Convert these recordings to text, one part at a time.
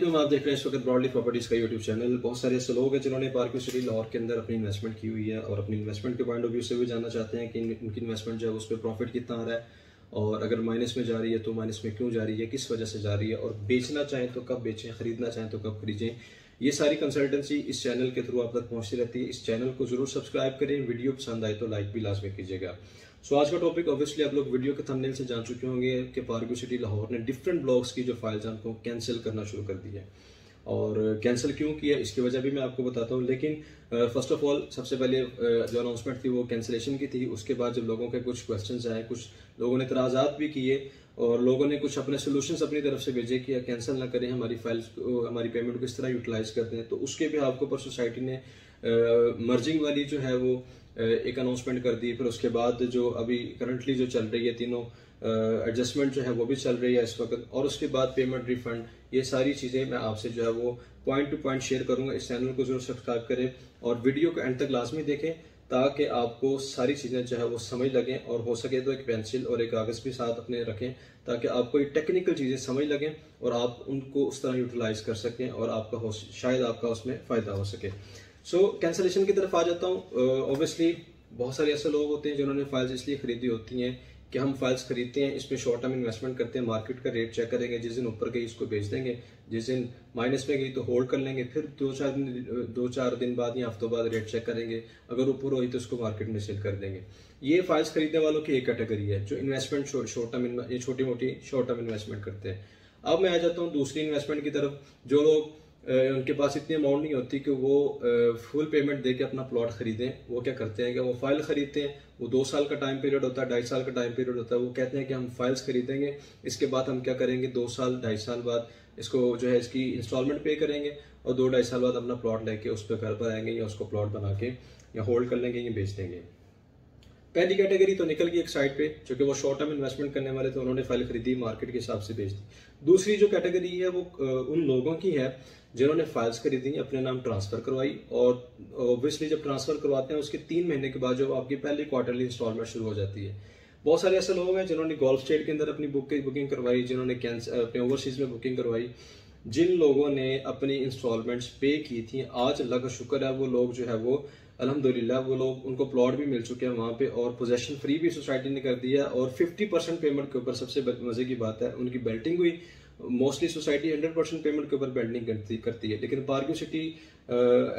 आप देख रहे हैं इस वक्त ब्रॉडली प्रॉपर्टीज का यूट्यूब चैनल। बहुत सारे ऐसे लोग हैं जिन्होंने पार्क सिटी लाहौर के अंदर अपनी इन्वेस्टमेंट की हुई है और अपनी इन्वेस्टमेंट के पॉइंट ऑफ व्यू से भी जानना चाहते हैं कि इनकी इन्वेस्टमेंट जो है उस पर प्रॉफिट कितना आ रहा है, और अगर माइनस में जा रही है तो माइनस में क्यों जा रही है, किस वजह से जा रही है, और बेचना चाहें तो कब बेचें, खरीदना चाहें तो कब खरीदें। ये सारी कंसल्टेंसी इस चैनल के थ्रू आप तक पहुंचती रहती है। इस चैनल को जरूर सब्सक्राइब करें, वीडियो पसंद आए तो लाइक भी लाजमी कीजिएगा। सो आज का टॉपिक ऑब्वियसली आप लोग वीडियो के थंबनेल से जान चुके होंगे कि पार्क सिटी लाहौर ने डिफरेंट ब्लॉग्स की जो फाइल्स हैं उनको कैंसिल करना शुरू कर दी है। और कैंसिल क्यों किया इसकी वजह भी मैं आपको बताता हूँ। लेकिन फर्स्ट ऑफ ऑल सबसे पहले जो अनाउंसमेंट थी वो कैंसिलेशन की थी। उसके बाद जब लोगों के कुछ क्वेश्चंस आए, कुछ लोगों ने इतराज़ात भी किए और लोगों ने कुछ अपने सोल्यूशंस अपनी तरफ से भेजे कि कैंसिल ना करें, हमारी फाइल्स हमारी पेमेंट को किस तरह यूटिलाइज करते हैं, तो उसके भी आपको पर सोसाइटी ने मर्जिंग वाली जो है वो एक अनाउंसमेंट कर दी। फिर उसके बाद जो अभी करंटली जो चल रही है तीनों एडजस्टमेंट जो है वो भी चल रही है इस वक्त, और उसके बाद पेमेंट रिफंड, ये सारी चीज़ें मैं आपसे जो है वो पॉइंट टू पॉइंट शेयर करूंगा। इस चैनल को जरूर सब्सक्राइब करें और वीडियो को एंड तक लाजमी देखें ताकि आपको सारी चीज़ें जो है वो समझ लगें, और हो सके तो एक पेंसिल और एक कागज़ भी साथ अपने रखें ताकि आपको ये टेक्निकल चीज़ें समझ लगें और आप उनको उस तरह यूटिलाइज कर सकें और आपका शायद आपका उसमें फ़ायदा हो सके। सो कैंसिलेशन की तरफ आ जाता हूँ। ऑब्वियसली बहुत सारे ऐसे लोग होते हैं जिन्होंने फाइल्स इसलिए खरीदी होती हैं कि हम फाइल्स खरीदते हैं, इसमें शॉर्ट टर्म इन्वेस्टमेंट करते हैं, मार्केट का रेट चेक करेंगे, जिस दिन ऊपर गई इसको बेच देंगे, जिस दिन माइनस में गई तो होल्ड कर लेंगे, फिर दो चार दिन बाद या हफ्तों बाद रेट चेक करेंगे, अगर ऊपर हुई तो उसको मार्केट में सेल कर देंगे। ये फाइल्स खरीदने वालों की एक कैटेगरी है जो इन्वेस्टमेंट शॉर्ट टर्म, ये छोटी मोटी शॉर्ट टर्म इन्वेस्टमेंट करते हैं। अब मैं आ जाता हूँ दूसरी इन्वेस्टमेंट की तरफ। जो लोग उनके पास इतनी अमाउंट नहीं होती कि वो फुल पेमेंट दे के अपना प्लॉट खरीदें, वो क्या करते हैं कि वो फाइल खरीदते हैं। वो 2 साल का टाइम पीरियड होता है, 2.5 साल का टाइम पीरियड होता है। वो कहते हैं कि हम फाइल्स खरीदेंगे, इसके बाद हम क्या करेंगे, 2 साल 2.5 साल बाद इसको जो है इसकी इंस्टॉलमेंट पे करेंगे और 2-2.5 साल बाद अपना प्लॉट लेके उस पर घर पर आएंगे या उसको प्लॉट बना के या होल्ड कर लेंगे या बेच देंगे। पहली कैटेगरी तो निकल गई एक साइड पे, जो कि वो शॉर्ट टर्म इन्वेस्टमेंट करने वाले थे, उन्होंने फाइल खरीदी, मार्केट के हिसाब से बेच दी। दूसरी जो कैटेगरी है वो उन लोगों की है जिन्होंने फाइल्स खरीदी, अपने नाम ट्रांसफर करवाई, और ऑब्वियसली जब ट्रांसफर करवाते हैं उसके 3 महीने के बाद जो आपकी पहली क्वार्टरली इंस्टॉलमेंट शुरू हो जाती है। बहुत सारे ऐसे लोग हैं जिन्होंने गोल्फ स्टेट के अंदर अपनी बुकिंग करवाई, जिन्होंने अपने ओवरसीज में बुकिंग करवाई, जिन लोगों ने अपनी इंस्टॉलमेंट्स पे की थी, आज अल्लाह का शुक्र है वो लोग जो है वो अल्हम्दुलिल्लाह वो लोग उनको प्लॉट भी मिल चुके हैं वहां पे, और पोजेशन फ्री भी सोसाइटी ने कर दिया, और 50% पेमेंट के ऊपर सबसे मजे की बात है उनकी बेल्टिंग हुई। मोस्टली सोसाइटी 100% पेमेंट के ऊपर बेल्टिंग करती है, लेकिन पार्क सिटी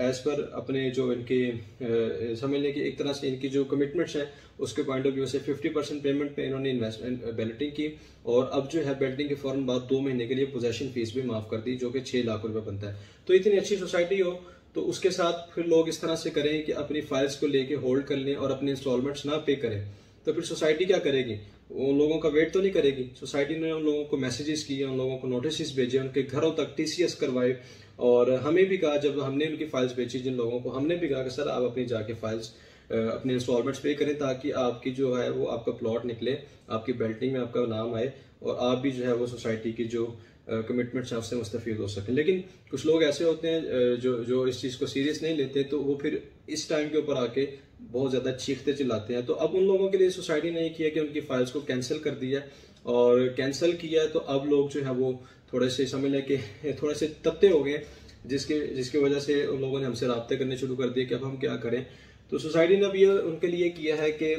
एज पर अपने जो इनके समझने की एक तरह से इनकी जो कमिटमेंट्स हैं उसके पॉइंट ऑफ व्यू से 50% पेमेंट पे इन्होंने इन्वेस्टमेंट बेल्टिंग की, और अब जो है बेल्टिंग के फौरन बाद 2 महीने के लिए पोजेशन फीस भी माफ कर दी, जो कि 6 लाख रुपए बनता है। तो इतनी अच्छी सोसाइटी हो तो उसके साथ फिर लोग इस तरह से करें कि अपनी फाइल्स को लेके होल्ड कर लें और अपनी इंस्टॉलमेंट्स ना पे करें, तो फिर सोसाइटी क्या करेगी? उन लोगों का वेट तो नहीं करेगी। सोसाइटी ने उन लोगों को मैसेजेस किए, उन लोगों को नोटिस भेजे, उनके घरों तक TCS करवाए, और हमें भी कहा, जब हमने उनकी फाइल्स बेची जिन लोगों को, हमने भी कहा कि सर आप अपनी जाके फाइल्स अपने इंस्टॉलमेंट्स पे करें ताकि आपकी जो है वो आपका प्लॉट निकले, आपकी बेल्टिंग में आपका नाम आए, और आप भी जो है वो सोसाइटी की जो कमिटमेंट्स हैं उससे मुस्तफीद हो सकें। लेकिन कुछ लोग ऐसे होते हैं जो इस चीज़ को सीरियस नहीं लेते, तो वो फिर इस टाइम के ऊपर आके बहुत ज़्यादा चीखते चिल्लाते हैं। तो अब उन लोगों के लिए सोसाइटी ने ये किया कि उनकी फाइल्स को कैंसिल कर दिया, और कैंसिल किया तो अब लोग जो है वो थोड़े से समझ लें कि थोड़े से तत्ते हो गए, जिसकी वजह से उन लोगों ने हमसे रब्ते करने शुरू कर दिए कि अब हम क्या करें। तो सोसाइटी ने अब ये उनके लिए किया है कि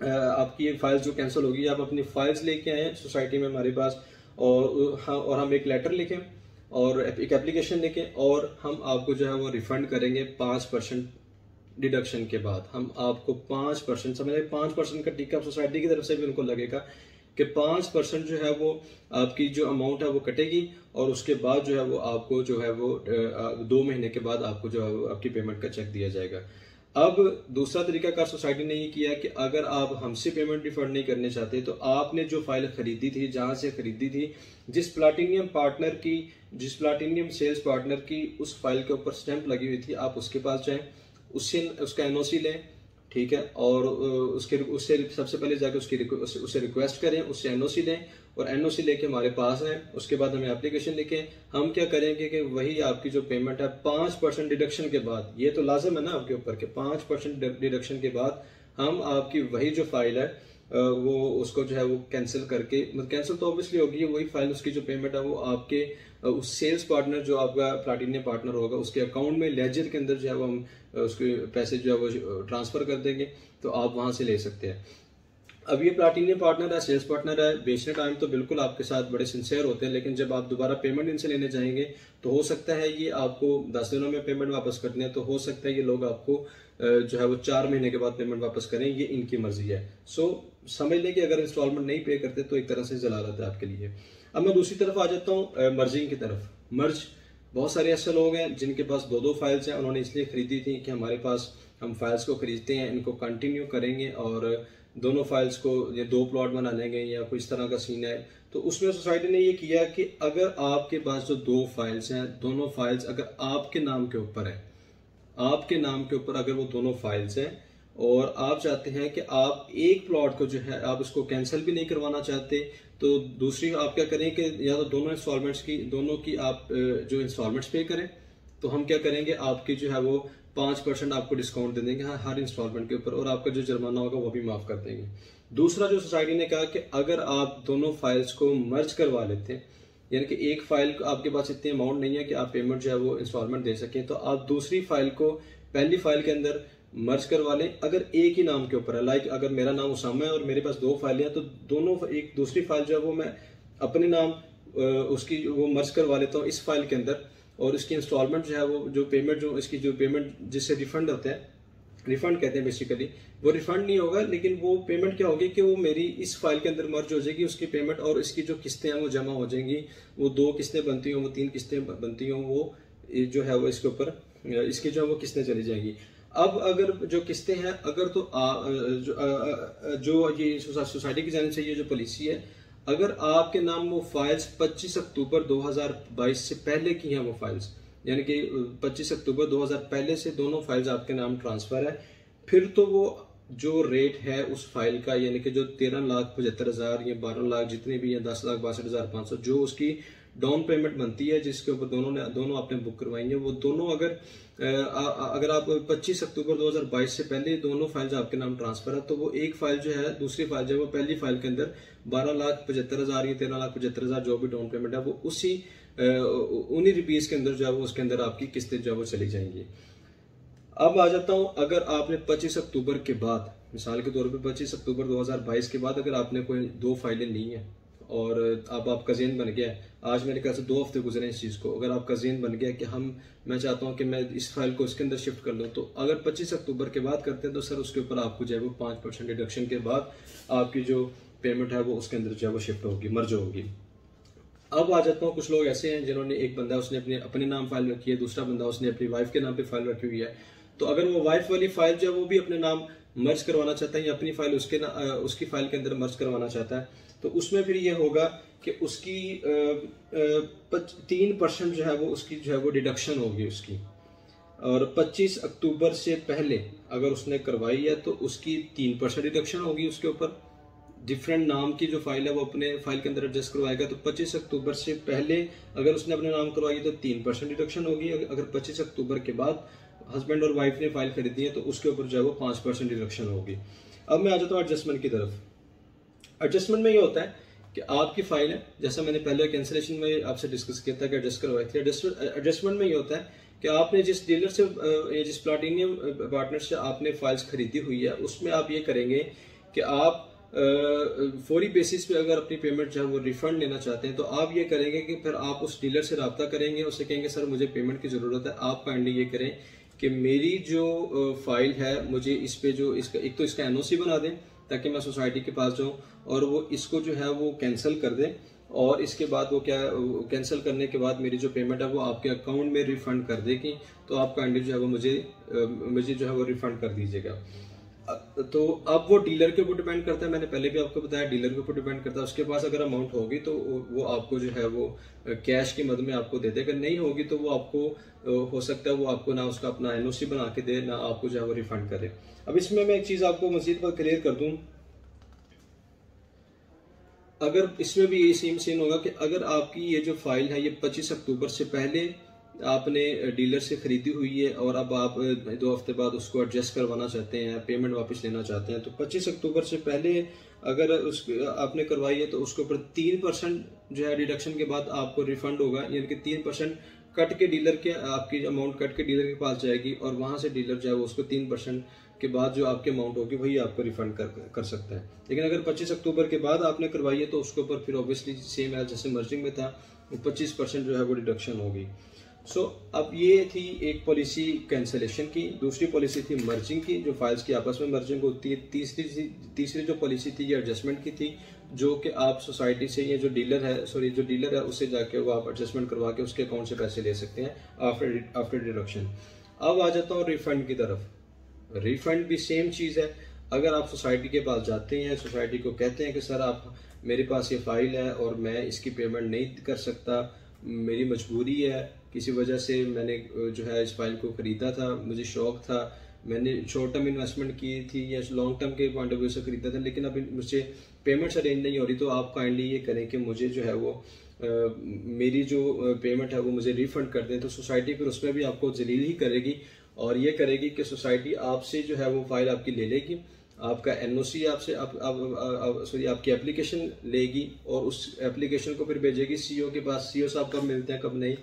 आपकी फाइल्स जो कैंसिल होगी, आप अपनी फाइल्स लेके आए सोसाइटी में हमारे पास, और हम एक लेटर लिखें और एक एप्लीकेशन लिखें, और हम आपको जो है वो रिफंड करेंगे 5% डिडक्शन के बाद। हम आपको 5% समझ 5% का टिका सोसाइटी की तरफ से भी उनको लगेगा कि 5% जो है वो आपकी जो अमाउंट है वो कटेगी, और उसके बाद जो है वो आपको जो है वो 2 महीने के बाद आपको जो है आपकी पेमेंट का चेक दिया जाएगा। अब दूसरा तरीकाकार सोसाइटी ने ये किया कि अगर आप हमसे पेमेंट रिफंड नहीं करने चाहते, तो आपने जो फाइल खरीदी थी, जहां से खरीदी थी, जिस प्लाटिनियम सेल्स पार्टनर की उस फाइल के ऊपर स्टैंप लगी हुई थी, आप उसके पास जाएं, उसका NOC लें, ठीक है, और उससे सबसे पहले जाकर उससे रिक्वेस्ट करें, उससे NOC लें, और NOC लेके हमारे पास आए। उसके बाद हमें एप्लीकेशन लिखें। हम क्या करेंगे कि वही आपकी जो पेमेंट है 5% डिडक्शन के बाद, ये तो लाजिम है ना आपके ऊपर कि 5% डिडक्शन के बाद हम आपकी वही जो फाइल है वो उसको जो है वो कैंसिल करके, मतलब कैंसिल तो ऑब्वियसली होगी, वही फाइल उसकी जो पेमेंट है वो आपके उस सेल्स पार्टनर जो आपका प्लाटिनियम पार्टनर होगा उसके अकाउंट में लेजर के अंदर जो है वो हम उसके पैसे जो है वो ट्रांसफर कर देंगे, तो आप वहां से ले सकते हैं। अब ये प्लाटिनियम पार्टनर है, सेल्स पार्टनर है, बेचने टाइम तो बिल्कुल आपके साथ बड़े सिंसियर होते हैं, लेकिन जब आप दोबारा पेमेंट इनसे लेने जाएंगे तो हो सकता है ये आपको 10 दिनों में पेमेंट वापस करनी है, तो हो सकता है ये लोग आपको जो है वो 4 महीने के बाद पेमेंट वापस करें, ये इनकी मर्जी है। सो समझ लें कि अगर इंस्टॉलमेंट नहीं पे करते तो एक तरह से जलालत है आपके लिए। अब मैं दूसरी तरफ आ जाता हूँ मर्जिंग की तरफ। मर्ज, बहुत सारे ऐसे लोग हैं जिनके पास 2-2 फाइल्स हैं, उन्होंने इसलिए खरीदी थी कि हमारे पास, हम फाइल्स को खरीदते हैं, इनको कंटिन्यू करेंगे और दोनों फाइल्स को या 2 प्लॉट बना लेंगे या कोई इस तरह का सीन है। तो उसमें सोसाइटी ने ये किया कि अगर आपके पास जो 2 फाइल्स हैं, दोनों फाइल्स अगर आपके नाम के ऊपर है, आपके नाम के ऊपर अगर वो दोनों फाइल्स हैं और आप चाहते हैं कि आप एक प्लॉट को जो है आप उसको कैंसिल भी नहीं करवाना चाहते, तो दूसरी आप क्या करें कि या तो दोनों इंस्टॉलमेंट्स की, दोनों की आप जो इंस्टॉलमेंट्स पे करें, तो हम क्या करेंगे आपकी जो है वो 5% आपको डिस्काउंट दे देंगे हर इंस्टॉलमेंट के ऊपर, और आपका जो जुर्माना होगा वो भी माफ कर देंगे। दूसरा जो सोसाइटी ने कहा कि अगर आप दोनों फाइल्स को मर्ज करवा लेते हैं, यानी कि एक फाइल आपके पास इतनी अमाउंट नहीं है कि आप पेमेंट जो है वो इंस्टॉलमेंट दे सकें, तो आप दूसरी फाइल को पहली फाइल के अंदर मर्ज करवा लें। अगर एक ही नाम के ऊपर है, लाइक अगर मेरा नाम उसामा है और मेरे पास 2 फाइलें हैं, तो दोनों एक दूसरी फाइल जो है वो मैं अपने नाम उसकी वो मर्ज करवा लेता हूँ इस फाइल के अंदर, और इसकी इंस्टॉलमेंट जो है वो जो पेमेंट जो इसकी जो पेमेंट जिससे रिफंड होते हैं, रिफंड कहते हैं बेसिकली, वो रिफंड नहीं होगा, लेकिन वो पेमेंट क्या होगी कि वो मेरी इस फाइल के अंदर मर्ज हो जाएगी उसकी पेमेंट, और इसकी जो किस्तें हैं वो जमा हो जाएंगी। वो 2 किस्तें बनती हों, वो 3 किस्तें बनती हों, वो जो है वो इसके ऊपर इसकी जो है वो किस्तें चली जाएंगी। अब अगर जो किस्तें हैं, अगर तो जो ये सोसाइटी की जानिब से ये जो पॉलिसी है, अगर आपके नाम वो फाइल्स 25 अक्टूबर 2022 से पहले की हैं वो फाइल्स, यानी कि 25 अक्टूबर 2000 पहले से दोनों फाइल्स आपके नाम ट्रांसफर है, फिर तो वो जो रेट है उस फाइल का, यानी कि जो 13,75,000 या 12 लाख जितने भी हैं, 10,62,500 जो उसकी डाउन पेमेंट बनती है, जिसके ऊपर दोनों आपने बुक करवाई है, वो दोनों अगर आप 25 अक्टूबर 2022 से पहले दोनों फाइल्स आपके नाम ट्रांसफर है, तो वो एक फाइल जो है, दूसरी फाइल जो है वो पहली फाइल के अंदर 12,75,000 या 13,75,000 जो भी डाउन पेमेंट है वो उसी उन्हीं रुपीज के अंदर जो है वो उसके अंदर आपकी किस्तें जो है वो चली जाएंगी। अब आ जाता हूं, अगर आपने 25 अक्टूबर के बाद, मिसाल के तौर पे 25 अक्टूबर 2022 के बाद अगर आपने कोई 2 फाइलें ली हैं और अब आपका ज़हन बन गया है, आज मेरे ख्याल से 2 हफ्ते गुजरे इस चीज़ को, अगर आपका ज़हन बन गया कि मैं चाहता हूं कि मैं इस फाइल को इसके अंदर शिफ्ट कर लूं, तो अगर 25 अक्टूबर के बाद करते हैं तो सर उसके ऊपर आपको जो है वो 5% डिडक्शन के बाद आपकी जो पेमेंट है वो उसके अंदर जो है वो शिफ्ट होगी, मर्ज होगी। अब आ जाता हूँ, कुछ लोग ऐसे हैं जिन्होंने, एक बंदा उसने अपने नाम फाइल रखी है, दूसरा बंदा उसने अपनी वाइफ के नाम पे फाइल रखी हुई है, तो अगर वो वाइफ वाली फाइल जो है वो भी अपने नाम मर्ज करवाना चाहता है या अपनी फाइल उसकी फाइल के अंदर मर्ज करवाना चाहता है, तो उसमें फिर ये होगा कि उसकी 3% जो है वो उसकी जो है वो डिडक्शन होगी उसकी, और 25 अक्टूबर से पहले अगर उसने करवाई है तो उसकी 3% डिडक्शन होगी उसके ऊपर। डिफरेंट नाम की जो फाइल है वो अपने फाइल के अंदर एडजस्ट करवाएगा, तो 25 अक्टूबर से पहले अगर उसने अपने नाम करवाई तो 3% डिडक्शन होगी, अगर 25 अक्टूबर के बाद हस्बैंड और वाइफ ने फाइल खरीदी है तो उसके ऊपर जो है वो 5% डिडक्शन होगी। अब मैं आ जाता हूँ एडजस्टमेंट की तरफ। एडजस्टमेंट में ये होता है कि आपकी फाइल है, जैसा मैंने पहले कैंसिलेशन में आपसे डिस्कस किया था कि एडजस्ट करवाई थी, एडजस्टमेंट में ये होता है कि आपने जिस डीलर से, जिस प्लाटिनियम पार्टनर से आपने फाइल्स खरीदी हुई है, उसमें आप ये करेंगे कि आप फौरी बेसिस पे अगर अपनी पेमेंट जो है वो रिफंड लेना चाहते हैं, तो आप ये करेंगे कि फिर आप उस डीलर से रब्ता करेंगे, उससे कहेंगे सर मुझे पेमेंट की ज़रूरत है, आप काइंडली ये करें कि मेरी जो फाइल है मुझे इस पे जो इसका एक तो इसका एनओसी बना दें ताकि मैं सोसाइटी के पास जाऊं, और वो इसको जो है वो कैंसिल कर दें, और इसके बाद वो क्या कैंसिल करने के बाद मेरी जो पेमेंट है वो आपके अकाउंट में रिफंड कर देगी, तो आप काइंडली जो है वो मुझे जो है वो रिफंड कर दीजिएगा। तो अब वो डीलर के ऊपर डिपेंड करता है, मैंने पहले भी आपको बताया डीलर के ऊपर डिपेंड करता है, उसके पास अगर अमाउंट होगी तो वो आपको जो है वो कैश की मद में आपको दे देगा, नहीं होगी तो वो आपको हो सकता है वो आपको ना उसका अपना एनओसी बना के दे, ना आपको जो है वो रिफंड करे। अब इसमें मैं एक चीज आपको मजीद पर क्लियर कर दूं, अगर इसमें भी यही सेम सीन होगा कि अगर आपकी ये जो फाइल है ये 25 अक्टूबर से पहले आपने डीलर से खरीदी हुई है और अब आप 2 हफ्ते बाद उसको एडजस्ट करवाना चाहते हैं, पेमेंट वापस लेना चाहते हैं, तो 25 अक्टूबर से पहले अगर उस आपने करवाई है तो उसके ऊपर 3% जो है डिडक्शन के बाद आपको रिफंड होगा, यानी कि 3% कट के डीलर के आपकी अमाउंट कट के डीलर के पास जाएगी और वहां से डीलर जो है वो उसको 3% के बाद जो आपकी अमाउंट होगी वही आपको रिफंड कर सकता है। लेकिन अगर 25 अक्टूबर के बाद आपने करवाई है तो उसके ऊपर फिर ऑब्वियसली सेम है जैसे मर्जिंग में था, 25% जो है वो डिडक्शन होगी। अब ये थी एक पॉलिसी कैंसलेशन की। दूसरी पॉलिसी थी मर्जिंग की, जो फाइल्स की आपस में मर्जिंग होती है। तीसरी जो पॉलिसी थी ये एडजस्टमेंट की थी, जो कि आप सोसाइटी से या जो डीलर है उससे जाके वो आप एडजस्टमेंट करवा के उसके अकाउंट से पैसे ले सकते हैं आफ्टर डिडक्शन। अब आ जाता हूँ रिफंड की तरफ। रिफंड भी सेम चीज है। अगर आप सोसाइटी के पास जाते हैं, सोसाइटी को कहते हैं कि सर आप मेरे पास ये फाइल है और मैं इसकी पेमेंट नहीं कर सकता, मेरी मजबूरी है, किसी वजह से मैंने जो है इस फाइल को खरीदा था, मुझे शौक था, मैंने शॉर्ट टर्म इन्वेस्टमेंट की थी या लॉन्ग टर्म के पॉइंट ऑफ व्यू से खरीदा था, लेकिन अब मुझे पेमेंट्स अरेंज नहीं हो रही, तो आप काइंडली ये करें कि मुझे जो है वो मेरी जो पेमेंट है वो मुझे रिफंड कर दें। तो सोसाइटी फिर उसमें भी आपको जलील ही करेगी और ये करेगी कि सोसाइटी आपसे जो है वो फाइल आपकी ले लेगी, आपका एनओसी आपसे आपकी एप्लीकेशन लेगी और उस एप्लीकेशन को फिर भेजेगी सीईओ के पास। सीईओ साहब कब मिलते हैं कब नहीं,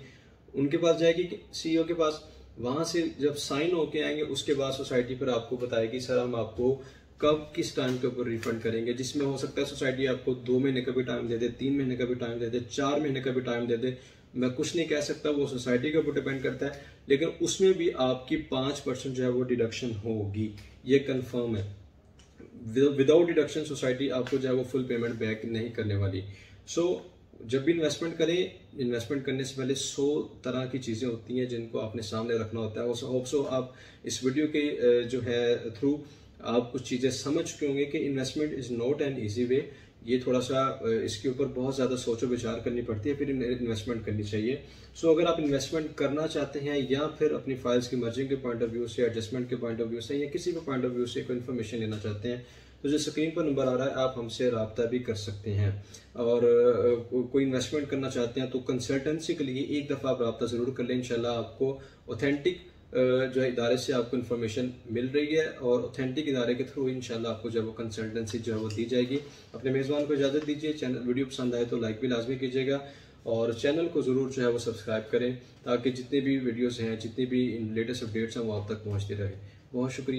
उनके पास जाएगी सीईओ के पास। वहां से जब साइन होके आएंगे उसके बाद सोसाइटी फिर आपको बताएगी सर हम आपको कब किस टाइम के ऊपर रिफंड करेंगे, जिसमें हो सकता है सोसाइटी आपको 2 महीने का भी टाइम दे दे, 3 महीने का भी टाइम दे दे, 4 महीने का भी टाइम दे दे। मैं कुछ नहीं कह सकता, वो सोसाइटी के ऊपर डिपेंड करता है, लेकिन उसमें भी आपकी 5% जो है वो डिडक्शन होगी, ये कंफर्म है। विदाउट डिडक्शन सोसाइटी आपको जो है वो फुल पेमेंट बैक नहीं करने वाली। जब भी इन्वेस्टमेंट करें, इन्वेस्टमेंट करने से पहले 100 तरह की चीजें होती हैं जिनको आपने सामने रखना होता है। होप आप इस वीडियो के जो है थ्रू आप कुछ चीजें समझ चुके होंगे कि investment is not an easy way. ये थोड़ा सा इसके ऊपर बहुत ज्यादा सोचो विचार करनी पड़ती है, फिर इन्वेस्टमेंट करनी चाहिए। अगर आप इन्वेस्टमेंट करना चाहते हैं या फिर अपनी फाइल्स की मर्जिंग के पॉइंट ऑफ व्यू से, एडजस्टमेंट के पॉइंट ऑफ व्यू से या किसी भी पॉइंट ऑफ व्यू से कोई इन्फॉर्मेशन लेना चाहते हैं, तो जो स्क्रीन पर नंबर आ रहा है आप हमसे रब्ता भी कर सकते हैं। और कोई इन्वेस्टमेंट करना चाहते हैं तो कंसल्टेंसी के लिए एक दफ़ा आप रब्ता ज़रूर कर लें। इंशाल्लाह आपको ऑथेंटिक जो है इदारे से आपको इन्फॉर्मेशन मिल रही है और ऑथेंटिक इदारे के थ्रू इंशाल्लाह आपको जो है वो कंसल्टेंसी जो है वो दी जाएगी। अपने मेज़बान को इजाज़त दीजिए। चैनल वीडियो पसंद आए तो लाइक भी लाजमी कीजिएगा और चैनल को ज़रूर जो है वो सब्सक्राइब करें ताकि जितने भी वीडियोज़ हैं, जितनी भी लेटेस्ट अपडेट्स हैं वो आप तक पहुँचती रहे। बहुत शुक्रिया।